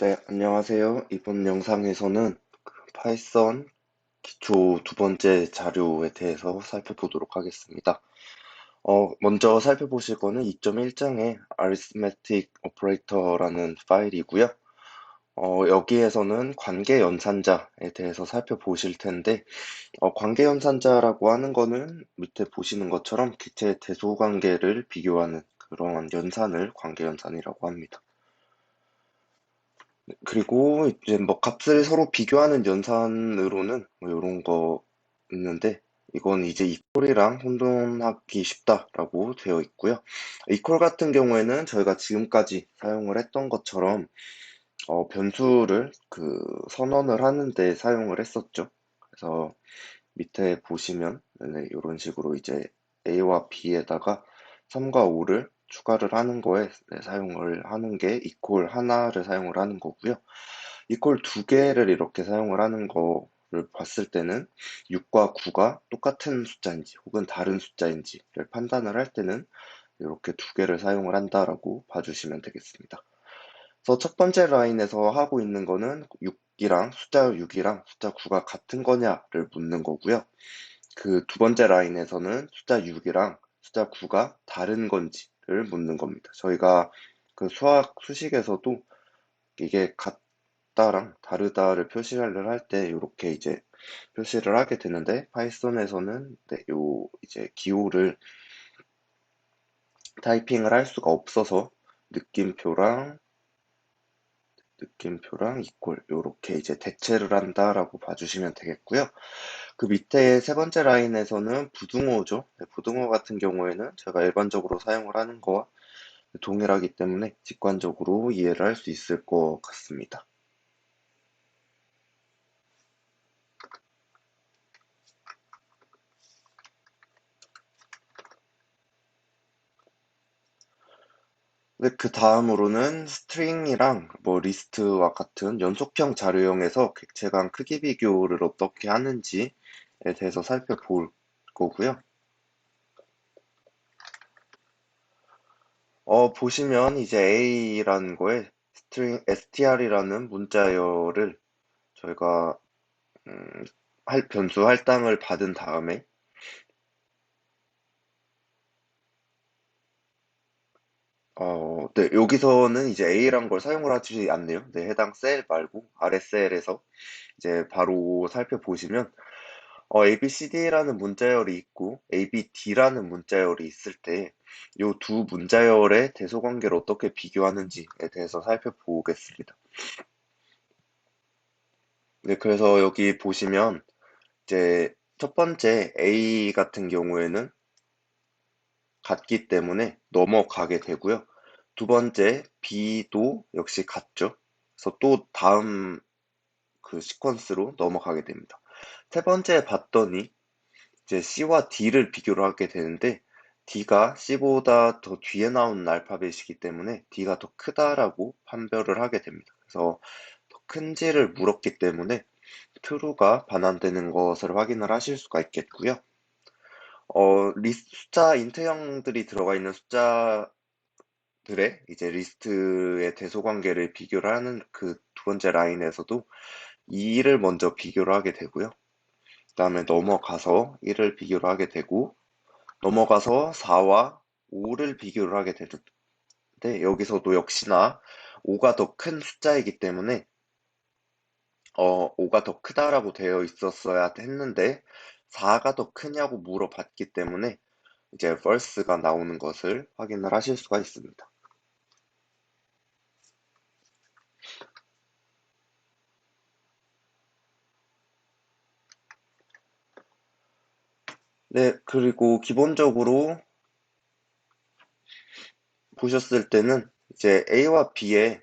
네, 안녕하세요. 이번 영상에서는 파이썬 기초 두 번째 자료에 대해서 살펴보도록 하겠습니다. 먼저 살펴보실 거는 2.1장의 arithmetic operator라는 파일이고요. 여기에서는 관계연산자에 대해서 살펴보실 텐데, 관계연산자라고 하는 거는 밑에 보시는 것처럼 기체의 대소관계를 비교하는 그러한 연산을 관계연산이라고 합니다. 그리고 이제 뭐 값을 서로 비교하는 연산으로는 뭐 이런 거 있는데 이건 이제 이퀄이랑 혼돈하기 쉽다라고 되어 있고요. 이퀄 같은 경우에는 저희가 지금까지 사용을 했던 것처럼 변수를 선언을 하는데 사용을 했었죠. 그래서 밑에 보시면 네, 이런 식으로 이제 A와 B에다가 3과 5를 추가를 하는 거에 네, 사용을 하는 게 이퀄 하나를 사용을 하는 거고요. 이퀄 두 개를 이렇게 사용을 하는 거를 봤을 때는 6과 9가 똑같은 숫자인지 혹은 다른 숫자인지를 판단을 할 때는 이렇게 두 개를 사용을 한다라고 봐주시면 되겠습니다. 그래서 첫 번째 라인에서 하고 있는 거는 6이랑 숫자 6이랑 숫자 9가 같은 거냐를 묻는 거고요. 그 두 번째 라인에서는 숫자 6이랑 숫자 9가 다른 건지를 묻는 겁니다. 저희가 그 수학 수식에서도 이게 같다랑 다르다를 표시를 할 때 이렇게 이제 표시를 하게 되는데 파이썬에서는 네, 요 이제 기호를 타이핑을 할 수가 없어서 느낌표랑 이퀄 요렇게 이제 대체를 한다라고 봐주시면 되겠고요. 그 밑에 세 번째 라인에서는 부등호죠. 네, 부등호 같은 경우에는 제가 일반적으로 사용을 하는 거와 동일하기 때문에 직관적으로 이해를 할 수 있을 것 같습니다. 네, 그 다음으로는 스트링이랑 뭐 리스트와 같은 연속형 자료형에서 객체 간 크기 비교를 어떻게 하는지에 대해서 살펴볼 거고요. 보시면 이제 A라는 거에 스트링 str이라는 문자열을 저희가 음, 변수 할당을 받은 다음에 네, 여기서는 이제 A란 걸 사용을 하지 않네요. 네, 해당 셀 말고 아래 셀에서 이제 바로 살펴보시면 ABCD라는 문자열이 있고 ABD라는 문자열이 있을 때 이 두 문자열의 대소관계를 어떻게 비교하는지에 대해서 살펴보겠습니다. 네, 그래서 여기 보시면 이제 첫 번째 A 같은 경우에는 같기 때문에 넘어가게 되고요. 두 번째 B도 역시 같죠. 그래서 또 다음 그 시퀀스로 넘어가게 됩니다. 세 번째 봤더니 이제 C와 D를 비교를 하게 되는데 D가 C보다 더 뒤에 나온 알파벳이기 때문에 D가 더 크다라고 판별을 하게 됩니다. 그래서 더 큰지를 물었기 때문에 true가 반환되는 것을 확인을 하실 수가 있겠고요. 숫자 인트형들이 들어가 있는 숫자들의 이제 리스트의 대소관계를 비교를 하는 그 두 번째 라인에서도 2를 먼저 비교를 하게 되고요. 그 다음에 넘어가서 1을 비교를 하게 되고 넘어가서 4와 5를 비교를 하게 되는데 여기서도 역시나 5가 더 큰 숫자이기 때문에 5가 더 크다라고 되어 있었어야 했는데 4가 더 크냐고 물어봤기 때문에 이제 false가 나오는 것을 확인을 하실 수가 있습니다. 네, 그리고 기본적으로 보셨을 때는 이제 A와 B에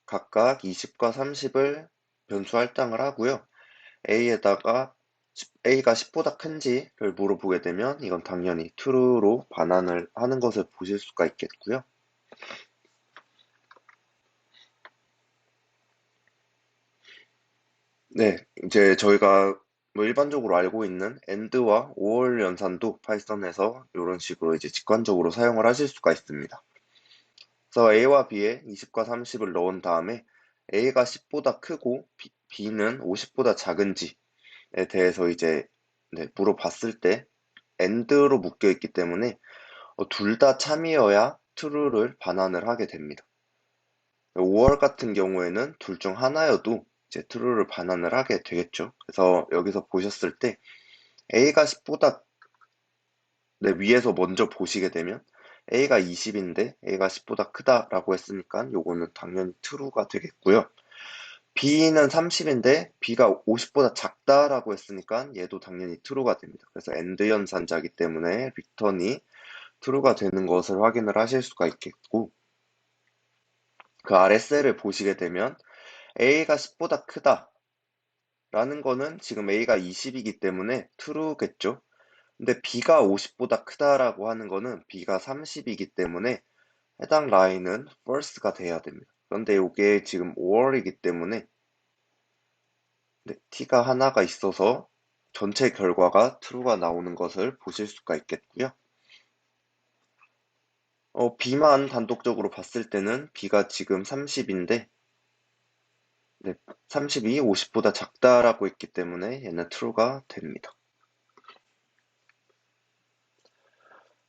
각각 20과 30을 변수 할당을 하고요. A에다가 A가 10보다 큰지를 물어보게 되면 이건 당연히 true로 반환을 하는 것을 보실 수가 있겠고요. 네, 이제 저희가 뭐 일반적으로 알고 있는 AND와 OR 연산도 파이썬에서 이런 식으로 이제 직관적으로 사용을 하실 수가 있습니다. 그래서 A와 B에 20과 30을 넣은 다음에 A가 10보다 크고 B는 50보다 작은지에 대해서 이제 물어봤을 때 AND로 묶여 있기 때문에 둘 다 참이어야 true를 반환을 하게 됩니다. 5월 같은 경우에는 둘 중 하나여도 이제 true를 반환을 하게 되겠죠. 그래서 여기서 보셨을 때 A가 10보다 위에서 먼저 보시게 되면 A가 20인데 A가 10보다 크다라고 했으니까 요거는 당연히 true가 되겠고요. B는 30인데 B가 50보다 작다라고 했으니까 얘도 당연히 true가 됩니다. 그래서 AND 연산자이기 때문에 return이 true가 되는 것을 확인을 하실 수가 있겠고, 그 아래 셀을 보시게 되면 A가 10보다 크다라는 거는 지금 A가 20이기 때문에 true겠죠. 근데 B가 50보다 크다라고 하는 거는 B가 30이기 때문에 해당 라인은 false가 돼야 됩니다. 그런데 이게 지금 5월이기 때문에 t가 하나가 있어서 전체 결과가 true가 나오는 것을 보실 수가 있겠고요. B만 단독적으로 봤을 때는 B가 지금 30인데 30이 50보다 작다라고 했기 때문에 얘는 true가 됩니다.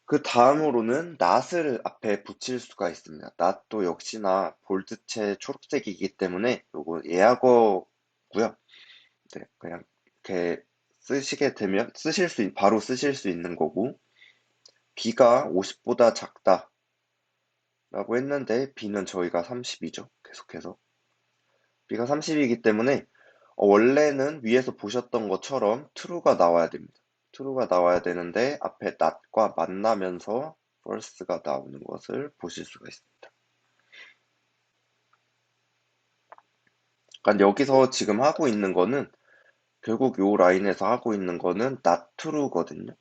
그 다음으로는 not을 앞에 붙일 수가 있습니다. not도 역시나 볼드체 초록색이기 때문에 요거 예약어고요. 그냥 이렇게 쓰시게 되면 바로 쓰실 수 있는 거고, B가 50보다 작다라고 했는데 B는 저희가 30이죠. 계속해서 B가 30이기 때문에 원래는 위에서 보셨던 것처럼 true가 나와야 됩니다. true가 나와야 되는데 앞에 not과 만나면서 false가 나오는 것을 보실 수가 있습니다. 그러니까 여기서 지금 하고 있는 거는 결국 요 라인에서 하고 있는 거는 not true거든요.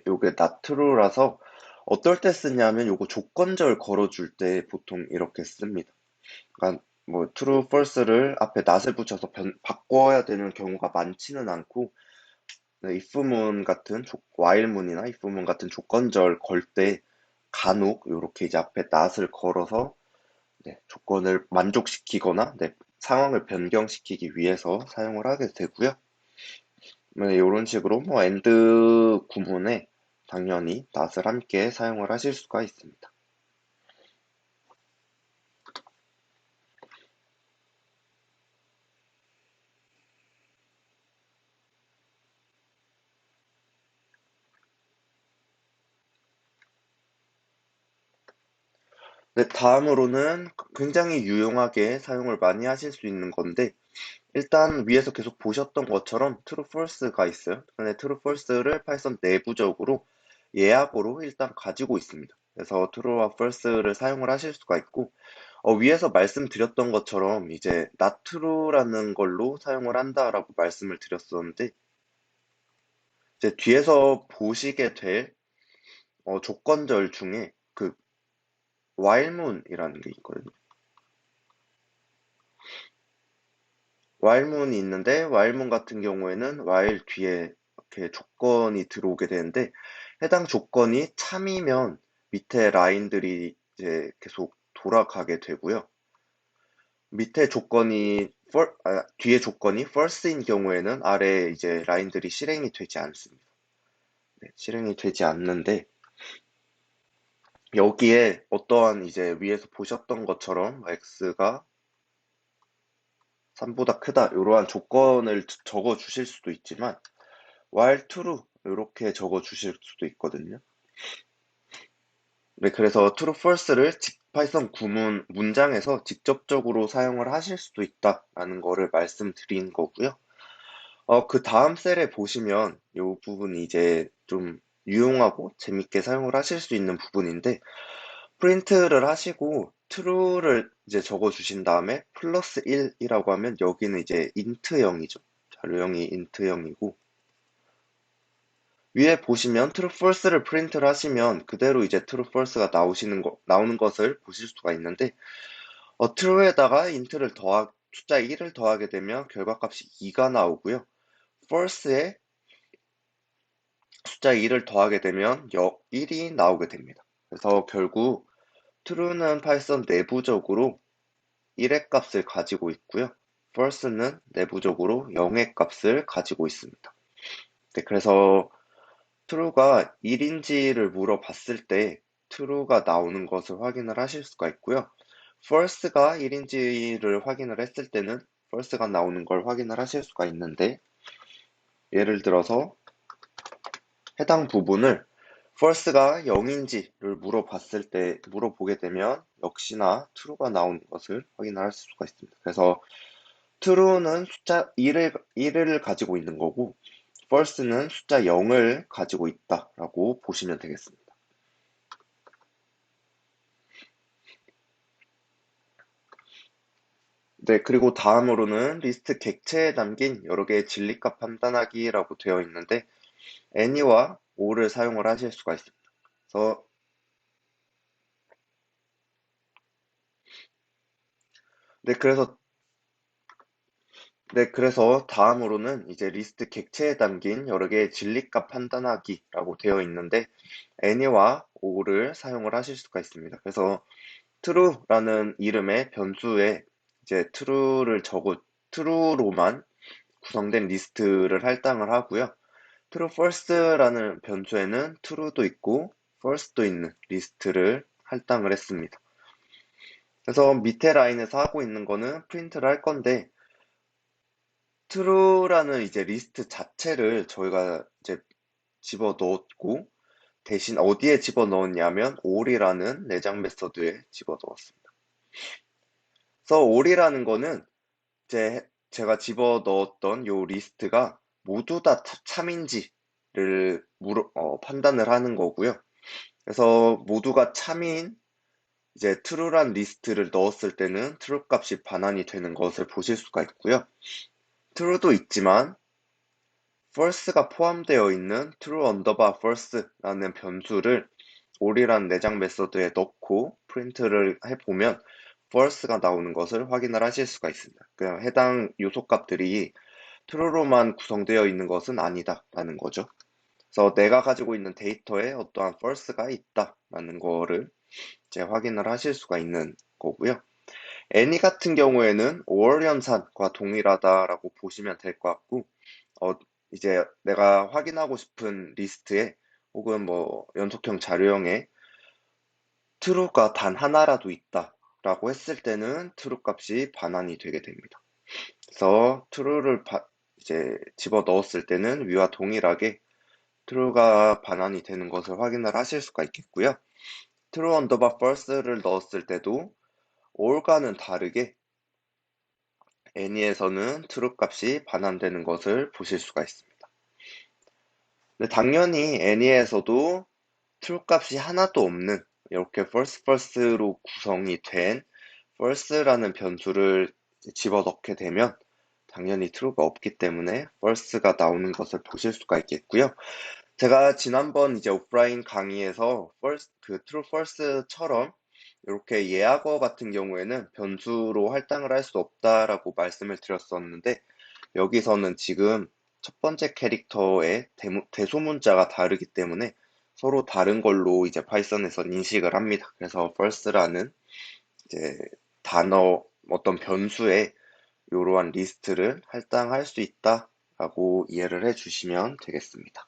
요게 not true라서 어떨 때 쓰냐면 요거 조건절 걸어줄 때 보통 이렇게 씁니다. 그러니까 뭐 true, false를 앞에 not을 붙여서 바꿔야 되는 경우가 많지는 않고 if문 같은 while문이나 if문 같은 조건절 걸 때 간혹 이렇게 이제 앞에 not을 걸어서 조건을 만족시키거나 상황을 변경시키기 위해서 사용을 하게 되고요. 이런 식으로 뭐 and 구문에 당연히 not을 함께 사용을 하실 수가 있습니다. 다음으로는 굉장히 유용하게 사용을 많이 하실 수 있는 건데, 일단 위에서 계속 보셨던 것처럼 true, false가 있어요. 근데 true, false를 파이썬 내부적으로 예약으로 일단 가지고 있습니다. 그래서 true와 false를 사용을 하실 수가 있고, 위에서 말씀드렸던 것처럼 이제 not true라는 걸로 사용을 한다라고 말씀을 드렸었는데, 이제 뒤에서 보시게 될 조건절 중에 그 while문이라는 게 있거든요. while문이 있는데 while문 같은 경우에는 while 뒤에 이렇게 조건이 들어오게 되는데, 해당 조건이 참이면 밑에 라인들이 이제 계속 돌아가게 되고요. 밑에 조건이 뒤에 조건이 false인 경우에는 아래 이제 라인들이 실행이 되지 않습니다. 실행이 되지 않는데, 여기에 어떠한 이제 위에서 보셨던 것처럼 x가 3보다 크다 이러한 조건을 적어 주실 수도 있지만 while true 이렇게 적어 주실 수도 있거든요. 그래서 true, false를 파이썬 구문 문장에서 직접적으로 사용을 하실 수도 있다라는 거를 말씀드린 거고요. 그 다음 셀에 보시면 이 부분이 이제 좀 유용하고 재밌게 사용을 하실 수 있는 부분인데, 프린트를 하시고 true를 이제 적어 주신 다음에 플러스 1이라고 하면 여기는 이제 int형이죠. 자료형이 int형이고, 위에 보시면 true, false를 프린트를 하시면 그대로 이제 true, false가 나오는 것을 보실 수가 있는데, true에다가 숫자 1을 더하게 되면 결과값이 2가 나오고요. false에 숫자 2를 더하게 되면 1이 나오게 됩니다. 그래서 결국 true는 파이썬 내부적으로 1의 값을 가지고 있고요. false는 내부적으로 0의 값을 가지고 있습니다. 네, 그래서 true가 1인지를 물어봤을 때 true가 나오는 것을 확인을 하실 수가 있고요. false가 1인지를 확인을 했을 때는 false가 나오는 걸 확인을 하실 수가 있는데, 예를 들어서 해당 부분을 false가 0인지를 물어보게 되면 역시나 true가 나오는 것을 확인할 수가 있습니다. 그래서 true는 숫자 1을 가지고 있는 거고 false는 숫자 0을 가지고 있다라고 보시면 되겠습니다. 네, 그리고 다음으로는 리스트 객체에 담긴 여러 개의 진리값 판단하기라고 되어 있는데 any와 or를 사용을 하실 수가 있습니다. 그래서 네, 그래서 다음으로는 이제 리스트 객체에 담긴 여러 개의 진리값 판단하기라고 되어 있는데 any와 or를 사용을 하실 수가 있습니다. 그래서 true라는 이름의 변수에 이제 true로만 구성된 리스트를 할당을 하고요. true false라는 변수에는 true도 있고 false도 있는 리스트를 할당을 했습니다. 그래서 밑에 라인에서 하고 있는 거는 프린트를 할 건데 true라는 이제 리스트 자체를 저희가 이제 집어 넣었고 대신 어디에 집어 넣었냐면 all이라는 내장 메서드에 집어 넣었습니다. 그래서 all이라는 거는 제가 집어 넣었던 요 리스트가 모두 다 참인지를 판단을 하는 거고요. 그래서 모두가 참인 이제 true란 리스트를 넣었을 때는 true 값이 반환이 되는 것을 보실 수가 있고요. true도 있지만 false가 포함되어 있는 true underbar false라는 변수를 all이란 내장 메서드에 넣고 프린트를 해보면 false가 나오는 것을 확인을 하실 수가 있습니다. 그냥 해당 요소 값들이 true로만 구성되어 있는 것은 아니다라는 거죠. 그래서 내가 가지고 있는 데이터에 어떠한 false가 있다라는 거를 이제 확인을 하실 수가 있는 거고요. any 같은 경우에는 or 연산과 동일하다라고 보시면 될 것 같고, 어, 이제 내가 확인하고 싶은 리스트에 혹은 뭐 연속형 자료형에 true가 단 하나라도 있다라고 했을 때는 true 값이 반환이 되게 됩니다. 그래서 true를 이제 집어 넣었을 때는 위와 동일하게 true가 반환이 되는 것을 확인을 하실 수가 있겠고요. true underbar false를 넣었을 때도 all과는 다르게 any에서는 true 값이 반환되는 것을 보실 수가 있습니다. 근데 당연히 any에서도 true 값이 하나도 없는 이렇게 false로 구성이 된 false라는 변수를 집어넣게 되면 당연히 true가 없기 때문에 false가 나오는 것을 보실 수가 있겠고요. 제가 지난번 이제 오프라인 강의에서 true false처럼 이렇게 예악어 같은 경우에는 변수로 할당을 할 수 없다라고 말씀을 드렸었는데 여기서는 지금 첫 번째 캐릭터의 대소문자가 다르기 때문에 서로 다른 걸로 이제 파이썬에서 인식을 합니다. 그래서 false라는 이제 단어 어떤 변수에 이러한 리스트를 할당할 수 있다라고 이해를 해주시면 되겠습니다.